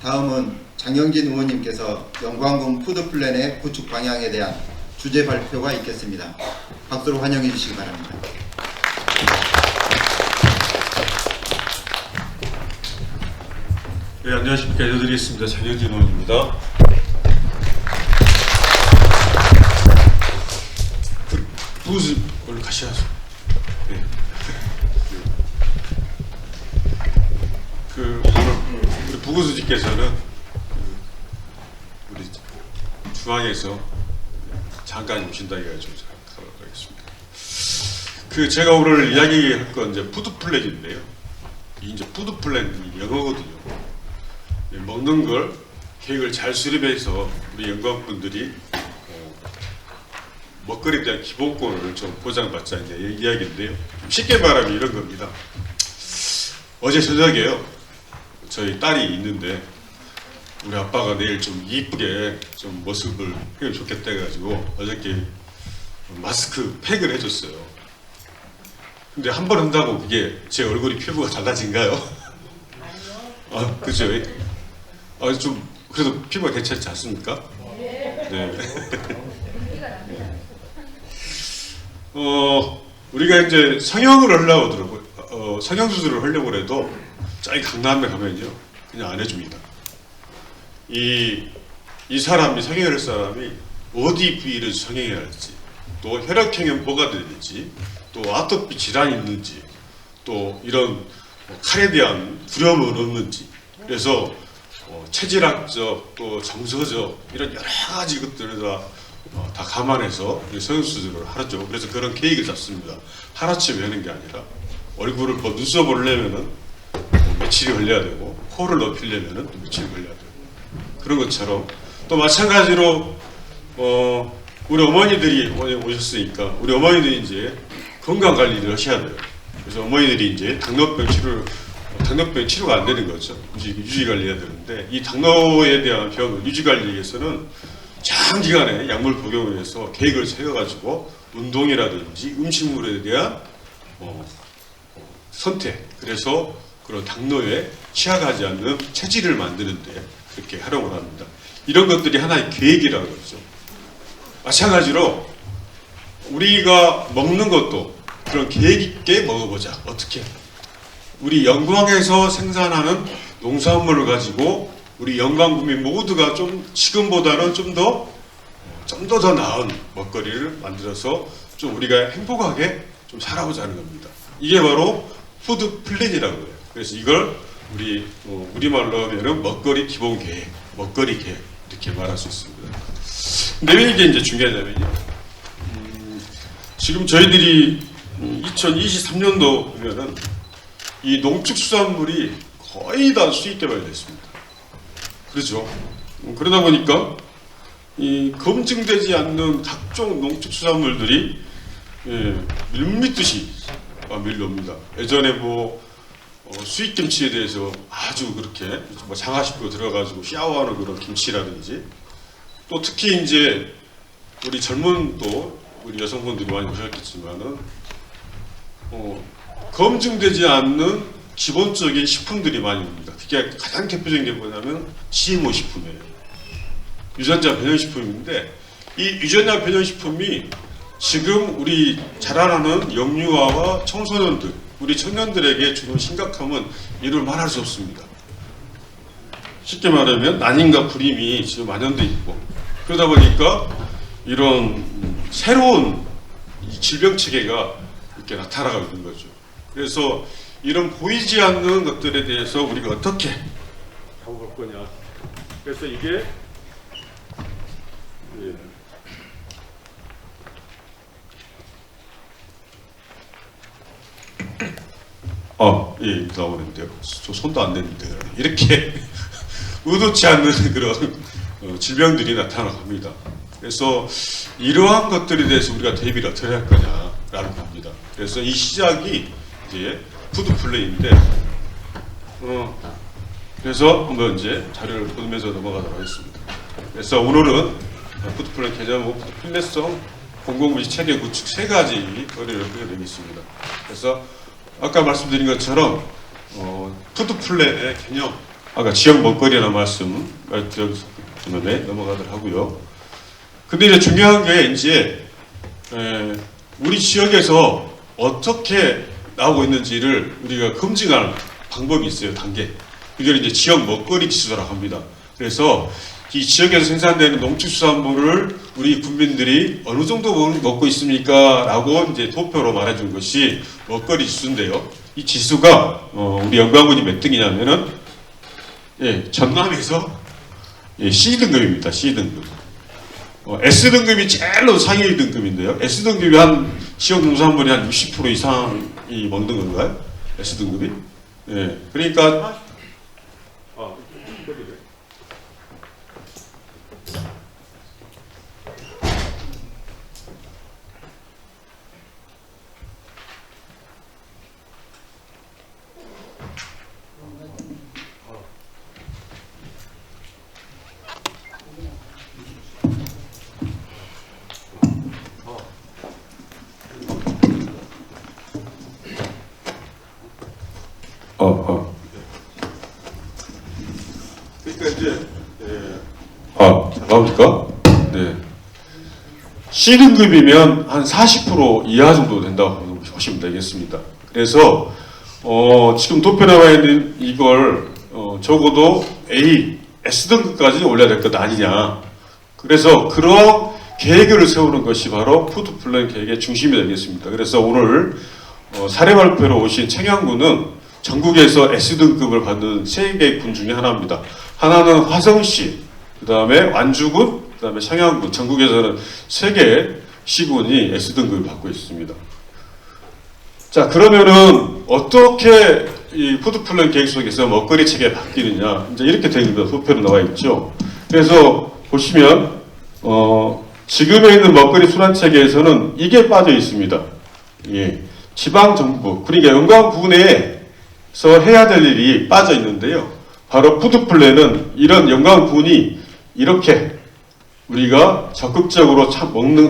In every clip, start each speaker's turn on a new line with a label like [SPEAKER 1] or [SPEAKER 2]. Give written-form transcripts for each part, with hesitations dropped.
[SPEAKER 1] 다음은 장영진 의원님께서 영광군 푸드플랜의 구축 방향에 대한 주제 발표가 있겠습니다. 박수로 환영해 주시기 바랍니다.
[SPEAKER 2] 네, 안녕하십니까. 인사드리겠습니다. 장영진 의원입니다. 부스 오늘 같이 하죠. 네. 오늘 우리 부구수지께서는 우리 중앙에서 잠깐 오신다 해가지고 가도록 하겠습니다. 제가 오늘 이야기할 건 이제 푸드플랜인데요. 이제 푸드플랜이 영어거든요. 먹는 걸 계획을 잘 수립해서 우리 영광분들이 먹거리에 대한 기본권을 좀 보장받자 이제 이야기인데요. 쉽게 말하면 이런 겁니다. 어제 저녁에요. 저희 딸이 있는데 우리 아빠가 내일 좀 이쁘게 좀 모습을 해면 좋겠다 해가지고 어저께 마스크 팩을 해줬어요. 근데 한 번 한다고 그게 제 얼굴이 피부가 달라진가요? 아, 그죠? 좀 그래도 피부가 괜찮지 않습니까? 네. 우리가 이제 성형을 하려고 하더라고요. 성형 수술을 하려고 해도 저기 강남에 가면요 그냥 안 해줍니다. 이 사람이 성형을 할 사람이 어디 부위를 성형해야 할지, 또 혈액형은 뭐가 되는지, 또 아토피 질환이 있는지, 또 이런 칼에 대한 두려움은 없는지, 그래서 체질학적 또 정서적 이런 여러 가지 것들을 다 감안해서 성형수술을 하죠. 그래서 그런 계획을 잡습니다. 하루아침에 하는 게 아니라 얼굴을 눈썹을 내면은 며칠이 걸려야 되고, 코를 높이려면은 또 며칠이 걸려야 되고, 그런 것처럼 또 마찬가지로 우리 어머니들이 오셨으니까 우리 어머니들이 이제 건강 관리를 하셔야 돼요. 그래서 어머니들이 이제 당뇨병 치료가 안 되는 거죠. 유지 관리해야 되는데, 이 당뇨에 대한 병을 유지 관리에 위해서는 장기간의 약물 복용을 해서 계획을 세워가지고 운동이라든지 음식물에 대한 선택, 그래서 그런 당뇨에 취약하지 않는 체질을 만드는데 그렇게 활용을 합니다. 이런 것들이 하나의 계획이라고 그러죠. 마찬가지로 우리가 먹는 것도 그런 계획 있게 먹어보자. 어떻게? 우리 영광에서 생산하는 농산물을 가지고 우리 영광국민 모두가 좀 지금보다는 좀 더 나은 먹거리를 만들어서 좀 우리가 행복하게 좀 살아보자 하는 겁니다. 이게 바로 푸드 플랜이라고 해요. 그래서 이걸 우리말로 하면은 먹거리 기본 계획, 먹거리 계획 이렇게 말할 수 있습니다. 근데 왜 이게 이제 중요하냐면요. 지금 저희들이 2023년도 보면은 이 농축수산물이 거의 다 수입 개발이 됐습니다. 그렇죠. 그러다 보니까 이 검증되지 않는 각종 농축수산물들이 밀밀듯이 밀려옵니다. 예전에 수입 김치에 대해서 아주 그렇게 장화식으로 들어가지고 샤워하는 그런 김치라든지, 또 특히 이제 우리 젊은 우리 여성분들이 많이 보셨겠지만은 검증되지 않는 기본적인 식품들이 많이 옵니다. 그게 가장 대표적인 게 뭐냐면 GMO 식품이에요. 유전자 변형식품인데, 이 유전자 변형식품이 지금 우리 자라나는 영유아와 청소년들, 우리 청년들에게 주는 심각함은 이를 말할 수 없습니다. 쉽게 말하면 난임과 불임이 지금 만연돼 있고, 그러다 보니까 이런 새로운 질병 체계가 이렇게 나타나고 있는 거죠. 그래서 이런 보이지 않는 것들에 대해서 우리가 어떻게 잡아볼 거냐. 그래서 이게 나오는데요. 저 손도 안 댔는데 이렇게 의도치 않는 그런 질병들이 나타납니다. 그래서 이러한 것들에 대해서 우리가 대비를 어떻게 할 거냐라는 겁니다. 그래서 이 시작이 이제 푸드 플랜인데, 그래서 한번 이제 자료를 보면서 넘어가도록 하겠습니다. 그래서 오늘은 푸드 플랜 개념 후 필레성 공공부지 체계 구축 세 가지 거리를 보여드리겠습니다. 그래서 아까 말씀드린 것처럼 푸드 플랜의 개념, 아까 지역 먹거리라는 말씀 때문에 넘어가도록 하고요. 근데 이제 중요한 게 이제 우리 지역에서 어떻게 나오고 있는지를 우리가 검증할 방법이 있어요. 단계. 이걸 이제 지역 먹거리 지수라고 합니다. 그래서 이 지역에서 생산되는 농축수산물을 우리 국민들이 어느 정도 먹고 있습니까? 라고 이제 도표로 말해준 것이 먹거리 지수인데요. 이 지수가 우리 영광군이 몇 등이냐면은 전남에서 C등급입니다. C등급. S등급이 제일로 상위 등급인데요. S등급이 한 지역 농산물이 한 60% 이상이 먹는 건가요? S등급이? 그러니까 그러니까 이제 나옵니까? 네. C등급이면 한 40% 이하 정도 된다고 보시면 되겠습니다. 그래서 지금 도표 나와 있는 이걸 적어도 S등급까지 올려야 될 것 아니냐. 그래서 그런 계획을 세우는 것이 바로 푸드플랜 계획의 중심이 되겠습니다. 그래서 오늘 사례 발표로 오신 청양군은 전국에서 S등급을 받는 3개 군 중에 하나입니다. 하나는 화성시, 그 다음에 완주군, 그 다음에 청양군, 전국에서는 3개 시군이 S등급을 받고 있습니다. 자, 그러면은 어떻게 이 푸드플랜 계획 속에서 먹거리 체계가 바뀌느냐, 이제 이렇게 되어 있습니다. 도표로 나와 있죠. 그래서 보시면 지금에 있는 먹거리 순환 체계에서는 이게 빠져 있습니다. 지방 정부, 그러니까 영광군에서 해야 될 일이 빠져 있는데요. 바로 푸드플랜은 이런 영광군이 이렇게 우리가 적극적으로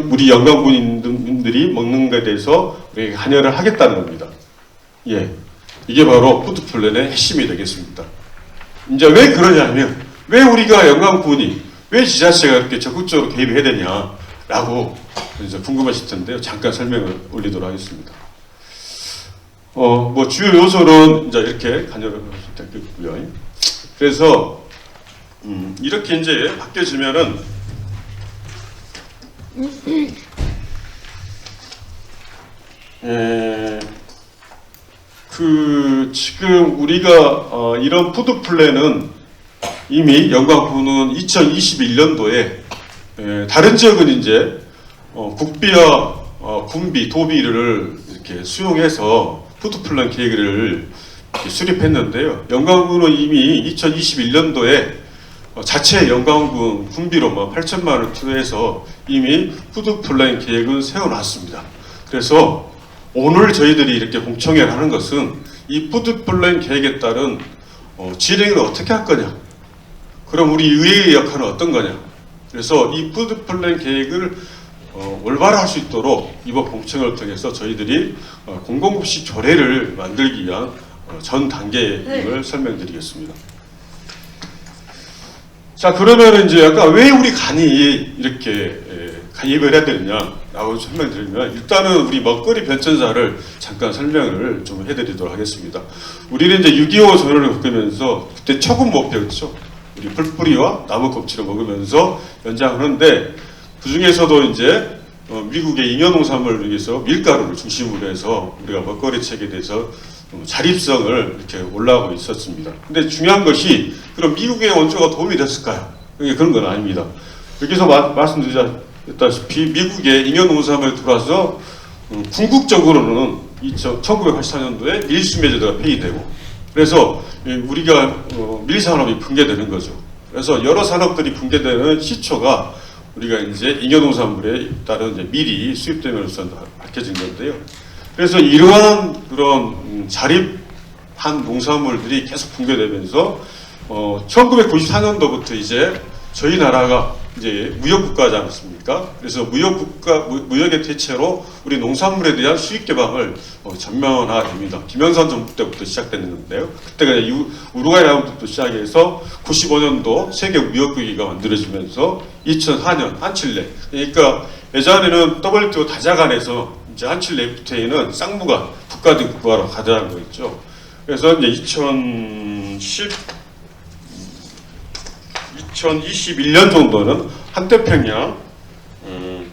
[SPEAKER 2] 우리 영광군인들이 먹는 것에 대해서 우리가 관여를 하겠다는 겁니다. 이게 바로 푸드플랜의 핵심이 되겠습니다. 이제 왜 그러냐면, 왜 우리가 영광군이, 왜 지자체가 이렇게 적극적으로 개입해야 되냐라고 이제 궁금하실 텐데요. 잠깐 설명을 올리도록 하겠습니다. 뭐 주요 요소는 이제 이렇게 간여를 하실 되겠고요. 그래서 이렇게 이제 바뀌어지면은 지금 우리가 이런 푸드 플랜은 이미 영광군은 2021년도에 다른 지역은 이제 국비와 군비, 도비를 이렇게 수용해서 푸드 플랜 계획을 수립했는데요. 영광군은 이미 2021년도에 자체 영광군 군비로 8천만 원을 투여해서 이미 푸드 플랜 계획은 세워놨습니다. 그래서 오늘 저희들이 이렇게 공청회를 하는 것은 이 푸드 플랜 계획에 따른 진행을 어떻게 할 거냐, 그럼 우리 의회의 역할은 어떤 거냐, 그래서 이 푸드 플랜 계획을 올바로 할 수 있도록 이번 공청회를 통해서 저희들이 공공급식 조례를 만들기 위한 전 단계임을 설명드리겠습니다. 자, 그러면 이제 아까 왜 우리 간이 이렇게 가입을 해야 되느냐라고 설명드리면, 일단은 우리 먹거리 변천사를 잠깐 설명을 좀 해드리도록 하겠습니다. 우리는 이제 6.25 전후를 겪으면서 그때 초급 목표였죠. 우리 풀뿌리와 나무 껍질을 먹으면서 연장하는데, 그 중에서도 이제 미국의 잉여농산물을 위해서 밀가루를 중심으로 해서 우리가 먹거리 체계에 대해서 자립성을 이렇게 올라가고 있었습니다. 근데 중요한 것이, 그럼 미국의 원조가 도움이 됐을까요? 그런 건 아닙니다. 여기서 말씀드렸다시피 미국의 잉여농산물에 들어와서 궁극적으로는 1984년도에 밀수매제도가 폐기되고, 그래서 우리가 밀산업이 붕괴되는 거죠. 그래서 여러 산업들이 붕괴되는 시초가 우리가 이제 잉여농산물에 따른 이제 밀이 수입되면서 밝혀진 건데요. 그래서 이러한 그런 자립한 농산물들이 계속 붕괴되면서 1994년도부터 이제 저희 나라가 이제 무역 국가지 않습니까? 그래서 무역의 대체로 우리 농산물에 대한 수익 개방을 전면화됩니다. 김영삼 정부 때부터 시작되는 건데요. 그때가 우루과이라부터 시작해서 95년도 세계 무역국기가 만들어지면서 2004년 한칠레, 그러니까 예전에는 WTO 다자간에서 이제 한칠레 FTA는 쌍무가 국가대 국가로 가져간 거였죠. 그래서 이제 2021년 정도는 한태평양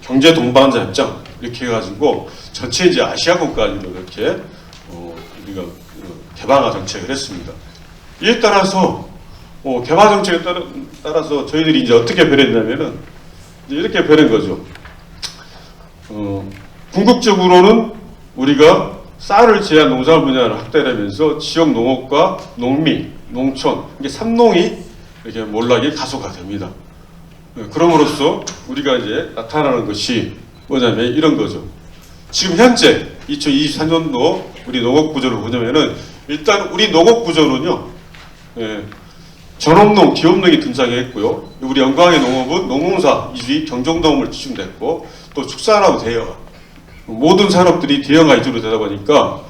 [SPEAKER 2] 경제 동반자 협정 이렇게 해가지고 전체 이제 아시아권까지도 이렇게 우리가 개방화 정책을 했습니다. 이에 따라서 개방 정책에 따라서 저희들이 이제 어떻게 변했냐면은 이제 이렇게 변한 거죠. 궁극적으로는 우리가 쌀을 제한 농산물 분야를 확대하면서 지역 농업과 농민, 농촌 이게 삼농이 이렇게 몰락이 가속화 됩니다. 그럼으로써 우리가 이제 나타나는 것이 뭐냐면 이런 거죠. 지금 현재 2024년도 우리 농업 구조를 보자면은 일단 우리 농업 구조는요, 전업농, 기업농이 등장했고요. 우리 영광의 농업은 농농사, 이주의, 경정농업을 지중됐고 또 축산하고 대여 모든 산업들이 대형화 위주로 되다 보니까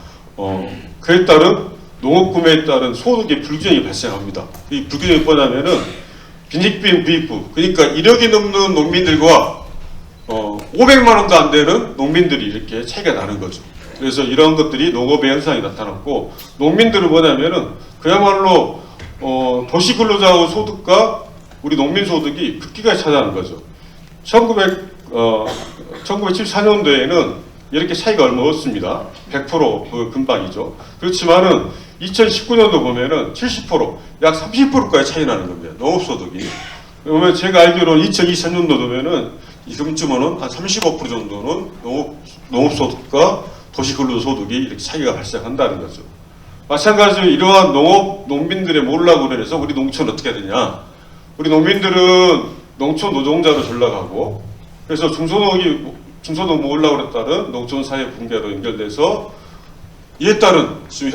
[SPEAKER 2] 그에 따른 농업 구매에 따른 소득의 불균형이 발생합니다. 이 불균형이 뭐냐면은 빈익빈 부익부, 그러니까 이력이 넘는 농민들과 500만 원도 안 되는 농민들이 이렇게 차이가 나는 거죠. 그래서 이런 것들이 농업의 현상이 나타났고, 농민들은 뭐냐면은 그야말로 도시 근로자의 소득과 우리 농민 소득이 급기가 차지하는 거죠. 1974년도에는 이렇게 차이가 얼마 없습니다. 100% 그 근방이죠. 그렇지만은 2019년도 보면은 70%, 약 30%까지 차이 나는 겁니다. 농업소득이. 그러면 제가 알기로는 2023년도 되면은 지금쯤은 한 35% 정도는 농업소득과 도시근로소득이 이렇게 차이가 발생한다는 거죠. 마찬가지로 이러한 농민들의 몰락으로 해서 우리 농촌은 어떻게 되냐. 우리 농민들은 농촌 노동자로 전락하고, 그래서 중소농 몰락으로 따른 농촌 사회 붕괴로 연결돼서 이에 따른 지금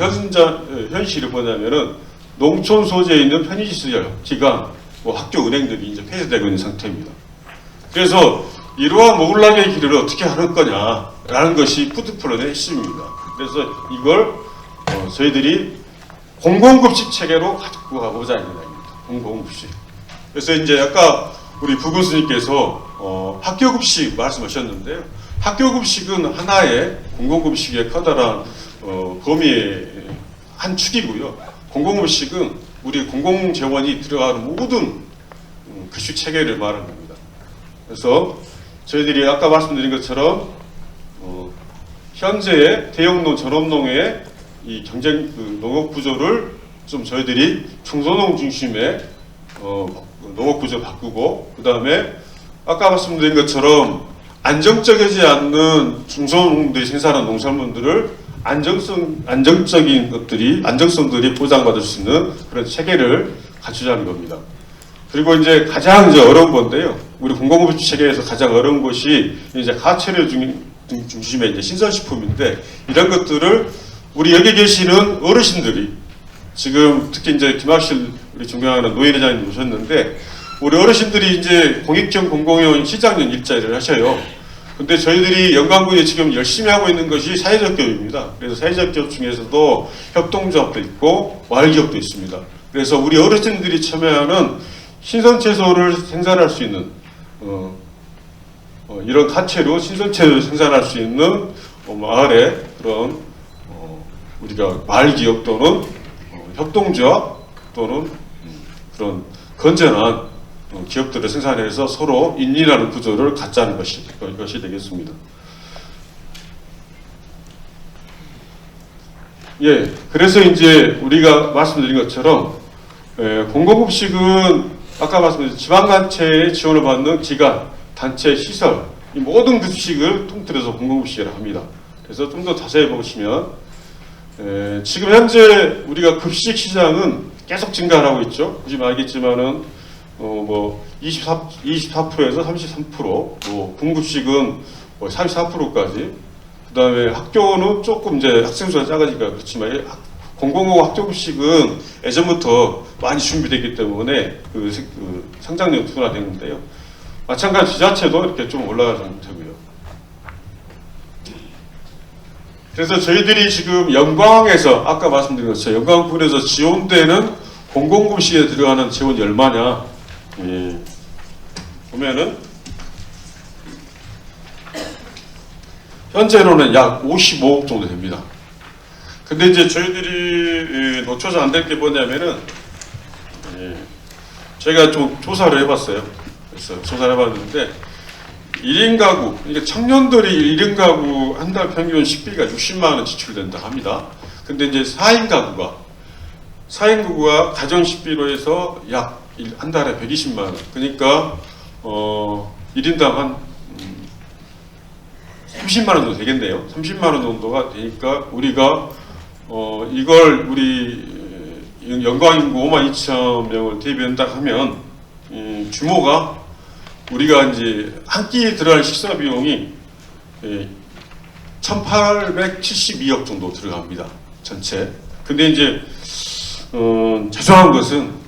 [SPEAKER 2] 현실이 뭐냐면은 농촌 소재에 있는 편의시설, 기관, 학교, 은행들이 이제 폐쇄되고 있는 상태입니다. 그래서 이러한 몰락의 길을 어떻게 하는 거냐라는 것이 푸드플랜의 핵심입니다. 그래서 이걸 저희들이 공공급식 체계로 가지고 가보자 이런 이야기입니다. 공공급식. 그래서 이제 아까 우리 부군수님께서 학교급식 말씀하셨는데요. 학교급식은 하나의 공공급식의 커다란 범위의 한 축이고요. 공공급식은 우리 공공재원이 들어가는 모든 급식 체계를 말하는 겁니다. 그래서 저희들이 아까 말씀드린 것처럼 현재의 대형농, 전업농의 이 경쟁 농업 구조를 좀 저희들이 중소농 중심의 농업 구조 바꾸고, 그 다음에 아까 말씀드린 것처럼 안정적이지 않는 중소농들이 생산한 농산물들을 안정성들이 보장받을 수 있는 그런 체계를 갖추자는 겁니다. 그리고 이제 가장 이제 어려운 건데요. 우리 공공급식 체계에서 가장 어려운 것이 이제 가채류 중심의 이제 신선식품인데, 이런 것들을 우리 여기 계시는 어르신들이 지금 특히 이제 김학실 우리 존경하는 노인회장님 오셨는데, 우리 어르신들이 이제 공익형 공공용 시장년 일자리를 하셔요. 근데 저희들이 영광군이 지금 열심히 하고 있는 것이 사회적 기업입니다. 그래서 사회적 기업 중에서도 협동조합도 있고 마을기업도 있습니다. 그래서 우리 어르신들이 참여하는 신선채소를 생산할 수 있는 이런 가채로 신선채소를 생산할 수 있는 마을의 그런 우리가 마을기업 또는 협동조합 또는 그런 건전한 기업들을 생산해서 서로 인린하는 구조를 갖자는 것이 되겠습니다. 예, 그래서 이제 우리가 말씀드린 것처럼 공공급식은 아까 말씀드린 지방단체의 지원을 받는 기관, 단체, 시설 이 모든 급식을 통틀어서 공공급식이라고 합니다. 그래서 좀 더 자세히 보시면 지금 현재 우리가 급식 시장은 계속 증가하고 있죠. 보시면 알겠지만은 24%에서 33%, 분급식은 34%까지. 그 다음에 학교는 조금 이제 학생 수가 작아지니까 그렇지만 공공고 학교급식은 예전부터 많이 준비됐기 때문에 상장력 둔화됐는데요. 마찬가지 지자체도 이렇게 좀 올라가는 상태고요. 그래서 저희들이 지금 영광에서 아까 말씀드린 것처럼 영광군에서 지원되는 공공급식에 들어가는 지원이 얼마냐 보면은 현재로는 약 55억 정도 됩니다. 근데 이제 저희들이 놓쳐서 안 될 게 뭐냐면은 제가 좀 조사를 해봤어요. 그래서 조사를 해봤는데 1인 가구, 이게 청년들이 1인 가구 한 달 평균 식비가 60만 원 지출된다 합니다. 근데 이제 4인 가구가 가정 식비로 해서 약 한 달에 120만 원. 그러니까 1인당 한 30만 원 정도 되겠네요. 30만 원 정도가 되니까 우리가 이걸 우리 영광 인구 5만 2천 명을 대비한다 하면 규모가 우리가 이제 한 끼 들어갈 식사 비용이 1,872억 정도 들어갑니다. 전체. 근데 이제 죄송한 것은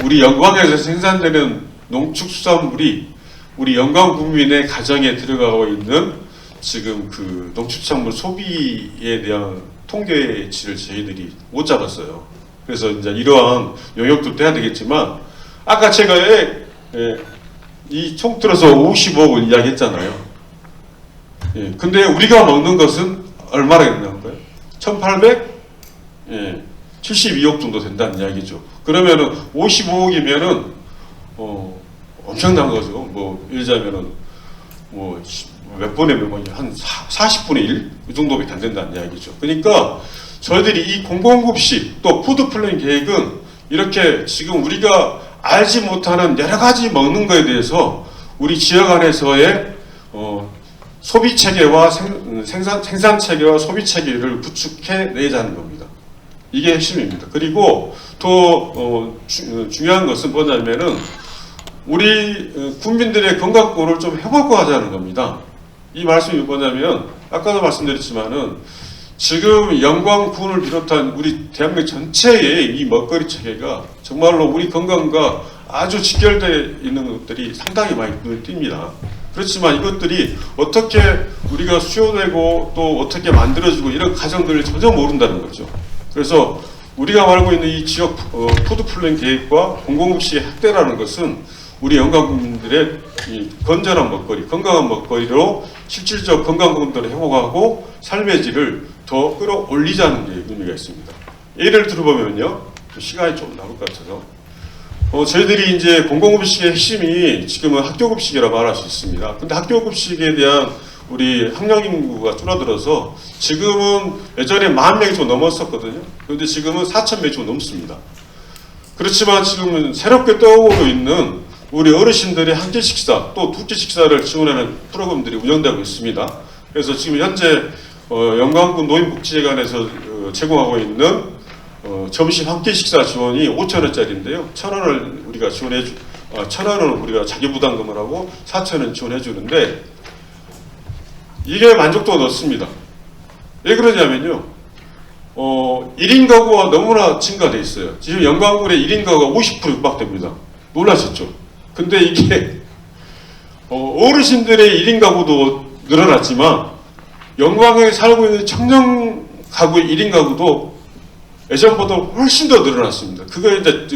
[SPEAKER 2] 우리 영광에서 생산되는 농축수산물이 우리 영광 국민의 가정에 들어가고 있는 지금 그 농축산물 소비에 대한 통계치를 저희들이 못 잡았어요. 그래서 이제 이러한 영역도 돼야 되겠지만 아까 제가 이 총 들어서 55억을 이야기했잖아요. 근데 우리가 먹는 것은 얼마나 된다는 거예요? 1,872억 정도 된다는 이야기죠. 그러면은 55억이면은 엄청난 거죠. 뭐 예를 들자면은 뭐 몇 분의 몇 번이 한 40분의 1? 이 정도밖에 안 된다는 이야기죠. 그러니까 저희들이 이 공공급식 또 푸드 플랜 계획은 이렇게 지금 우리가 알지 못하는 여러 가지 먹는 거에 대해서 우리 지역 안에서의 소비 체계와 생산 체계와 소비 체계를 구축해 내자는 겁니다. 이게 핵심입니다. 그리고 또 중요한 것은 뭐냐면은 우리 국민들의 건강권을 좀 회복하고 하자는 겁니다. 이 말씀이 뭐냐면 아까도 말씀드렸지만은 지금 영광군을 비롯한 우리 대한민국 전체의 이 먹거리 체계가 정말로 우리 건강과 아주 직결되어 있는 것들이 상당히 많이 눈에 띕니다. 그렇지만 이것들이 어떻게 우리가 수요되고 또 어떻게 만들어지고 이런 과정들을 전혀 모른다는 거죠. 그래서 우리가 말하고 있는 이 지역 푸드 플랜 계획과 공공급식의 확대라는 것은 우리 영광 국민들의 이 건전한 먹거리, 건강한 먹거리로 실질적 건강 공들을 회복하고 삶의 질을 더 끌어올리자는 게 의미가 있습니다. 예를 들어보면요, 시간이 좀 남을 것 같아서 저희들이 이제 공공급식의 핵심이 지금은 학교급식이라고 말할 수 있습니다. 근데 학교급식에 대한 우리 학령 인구가 줄어들어서 지금은 예전에 10,000명이 좀 넘었었거든요. 그런데 지금은 4,000명이 좀 넘습니다. 그렇지만 지금은 새롭게 떠오르고 있는 우리 어르신들의 한 끼 식사 또 두 끼 식사를 지원하는 프로그램들이 운영되고 있습니다. 그래서 지금 현재 영광군 노인복지회관에서 제공하고 있는 점심 한 끼 식사 지원이 5,000원짜리인데요. 1,000원을 우리가 지원해 1,000원은 우리가 자기 부담금을 하고 4,000원 지원해 주는데 이게 만족도가 높습니다. 왜 그러냐면요. 1인 가구가 너무나 증가돼 있어요. 지금 영광군의 1인 가구가 50% 육박됩니다. 놀라셨죠? 근데 이게 어르신들의 1인 가구도 늘어났지만 영광에 살고 있는 청년 가구의 1인 가구도 예전보다 훨씬 더 늘어났습니다. 그거에 이제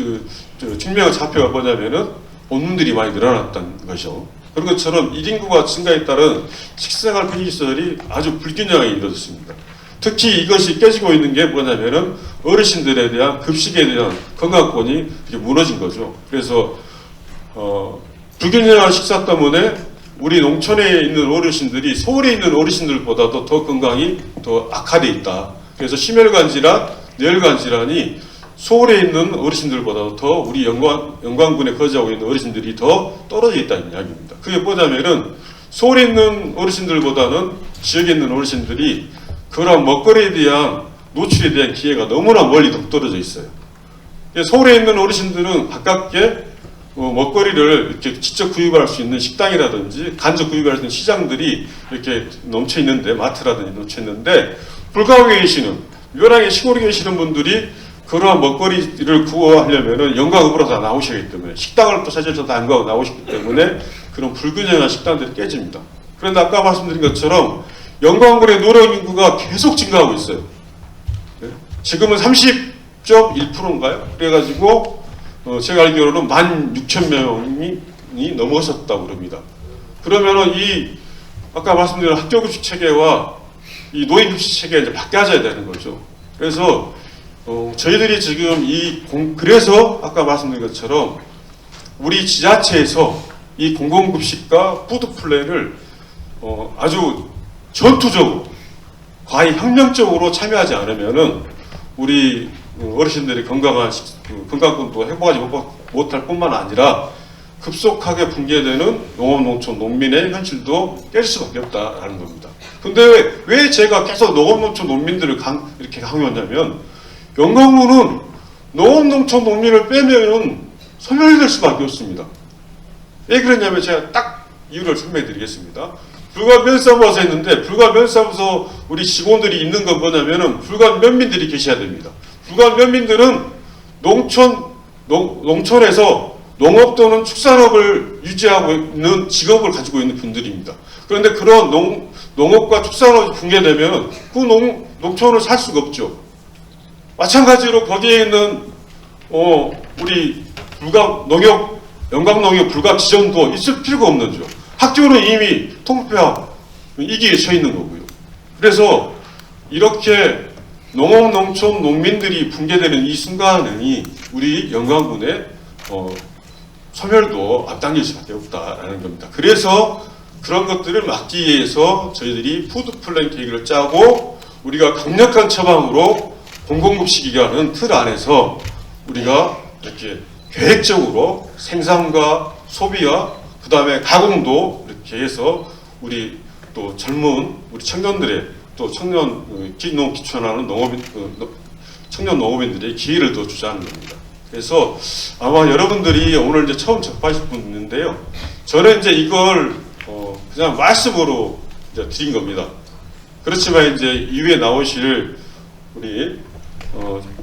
[SPEAKER 2] 증명의 좌표가 뭐냐면은 온문들이 많이 늘어났다는 것이죠. 그런 것처럼 1인구가 증가에 따른 식생활 편의시설이 아주 불균형하게 이루어졌습니다. 특히 이것이 깨지고 있는 게 뭐냐면은 어르신들에 대한 급식에 대한 건강권이 무너진 거죠. 그래서 불균형한 식사 때문에 우리 농촌에 있는 어르신들이 서울에 있는 어르신들보다도 더 건강이 더 악화되어 있다. 그래서 심혈관 질환, 뇌혈관 질환이 서울에 있는 어르신들보다도 더 우리 영광군에 거주하고 있는 어르신들이 더 떨어져 있다는 이야기입니다. 그게 뭐냐면은 서울에 있는 어르신들보다는 지역에 있는 어르신들이 그런 먹거리에 대한 노출에 대한 기회가 너무나 멀리 떨어져 있어요. 서울에 있는 어르신들은 가깝게 먹거리를 이렇게 직접 구입할 수 있는 식당이라든지 간접 구입할 수 있는 시장들이 이렇게 넘쳐 있는데, 마트라든지 넘쳐 있는데, 불가하게 계시는 묘랑에 시골에 계시는 분들이 그러한 먹거리를 구워하려면은 영광읍으로 다 나오시기 때문에 식당을 또 사실 다 안 가고 나오시기 때문에 그런 불균형한 식단들이 깨집니다. 그런데 아까 말씀드린 것처럼 영광군의 노령 인구가 계속 증가하고 있어요. 네? 지금은 30.1%인가요? 그래가지고 제가 알기로는 16,000명이 넘어섰다고 그럽니다. 그러면은 이 아까 말씀드린 학교급식 체계와 이 노인급식 체계가 이제 바뀌어져야 되는 거죠. 그래서 저희들이 지금 그래서 아까 말씀드린 것처럼 우리 지자체에서 이 공공급식과 푸드 플랜을 아주 전투적으로 과히 혁명적으로 참여하지 않으면은 우리 어르신들이 건강한 건강권도 행복하지 못할 뿐만 아니라 급속하게 붕괴되는 농업, 농촌, 농민의 현실도 깨질 수밖에 없다라는 겁니다. 근데 왜 제가 계속 농업, 농촌, 농민들을 이렇게 강요하냐면 영광군은 농업, 농촌, 농민을 빼면은 소멸이 될 수밖에 없습니다. 왜 그러냐면 제가 딱 이유를 설명해 드리겠습니다. 불과 면사무소에 있는데 불과 면사무소 우리 직원들이 있는 건 뭐냐면은 불과 면민들이 계셔야 됩니다. 불과 면민들은 농촌에서 농업 또는 축산업을 유지하고 있는 직업을 가지고 있는 분들입니다. 그런데 그런 농업과 축산업이 붕괴되면 그 농촌을 살 수가 없죠. 마찬가지로 거기에 있는 우리 영광농협 불가 지점도 있을 필요가 없는 죠. 학교는 이미 통폐합 이기에 처해 있는 거고요. 그래서 이렇게 농업, 농촌, 농민들이 붕괴되는 이 순간이 우리 영광군의 소멸도 앞당길 수밖에 없다라는 겁니다. 그래서 그런 것들을 막기 위해서 저희들이 푸드 플랜 계획을 짜고 우리가 강력한 처방으로 공공급식이라는 틀 안에서 우리가 이렇게 계획적으로 생산과 소비와 그 다음에 가공도 이렇게 해서 우리 또 젊은 우리 청년들의 또 청년 기초하는 청년 농업인들의 기회를 더 주자는 겁니다. 그래서 아마 여러분들이 오늘 이제 처음 접하실 분인데요. 저는 이제 이걸 그냥 말씀으로 이제 드린 겁니다. 그렇지만 이제 이후에 나오실 우리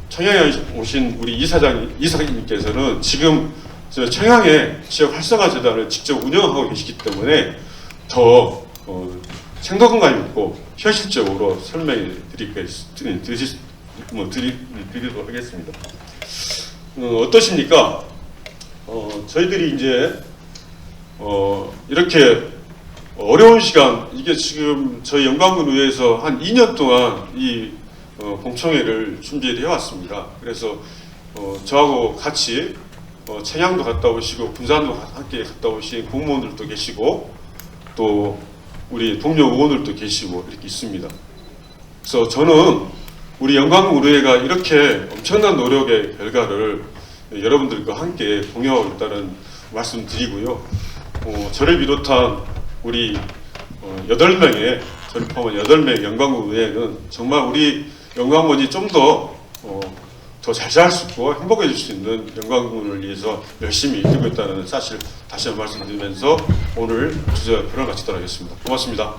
[SPEAKER 2] 청양에 오신 우리 이사님께서는 지금 저 청양의 지역 활성화 재단을 직접 운영하고 계시기 때문에 더 생동감 있고 현실적으로 설명해 드리도록 하겠습니다. 어떠십니까? 저희들이 이제 이렇게 어려운 시간, 이게 지금 저희 영광군 의회에서 한 2년 동안 이 공청회를 준비를 해왔습니다. 그래서 저하고 같이 청양도 갔다 오시고 군산도 함께 갔다 오신 공무원들도 계시고 또 우리 동료 의원들도 계시고 이렇게 있습니다. 그래서 저는 우리 영광군 의회가 이렇게 엄청난 노력의 결과를 여러분들과 함께 공유하고 있다는 말씀 드리고요. 저를 비롯한 우리 8명의 저를 포함한 8명의 영광군 의회는 정말 우리 영광군이 좀 더 잘 살 수 있고 행복해질 수 있는 영광군을 위해서 열심히 일하고 있다는 사실 다시 한번 말씀드리면서 오늘 주제 발언을 마치도록 하겠습니다. 고맙습니다.